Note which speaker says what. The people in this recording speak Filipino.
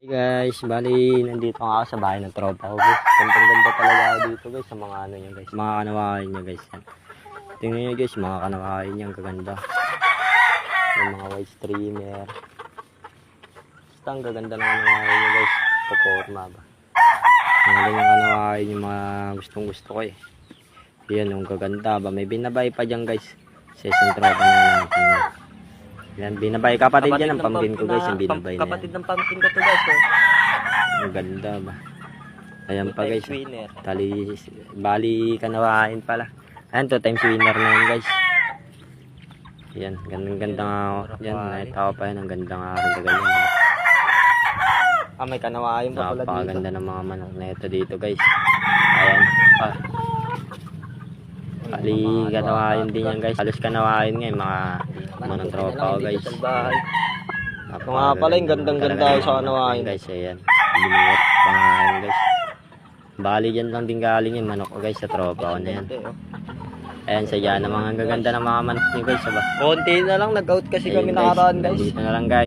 Speaker 1: Hey guys, bali nandito nga ako sa bahay ng tropa ko guys. Ganda talaga ako dito guys sa mga ano niya guys. Mga kanawain niya guys. Tingnan niyo guys, mga kanawain niya ang kaganda. Yung mga white streamer. Basta ang gaganda ng kanawain niya guys. Poporma ba. Mga yung kanawain yung mga gustong gusto ko eh. Yan yung gaganda ba. May binabay pa dyan guys. Sa isang tropa na natin. Yan, binabay kapatid yan ang pambin ko guys, yung binabay na yan.
Speaker 2: Kapatid ng pumpkin ko to guys. Oh.
Speaker 1: Ang ganda ba. Ayan pa guys. Bali kanawain pala. Ayan, 2 times winner na yun guys. Yan, ganda nga. Yan, nakita ko pa yan. Ang ganda nga.
Speaker 2: May kanawain pa pala dito.
Speaker 1: Napakaganda ng mga manok na ito dito guys. Ayan pa. Bali kanawain din yan guys. Halos kanawain nga yung mga tropa ko guys.
Speaker 2: Ito nga pala yung gandang-ganda sa kanawain
Speaker 1: guys. Ayan, binuot pangalan guys. Bali dyan lang din galing yung manok ko guys sa tropa ko na yan. Ayan, sadya na mga gaganda ng mga manok nyo guys.
Speaker 2: Konti na lang, nag-out kasi kami nakaraan guys.
Speaker 1: Dito na lang guys.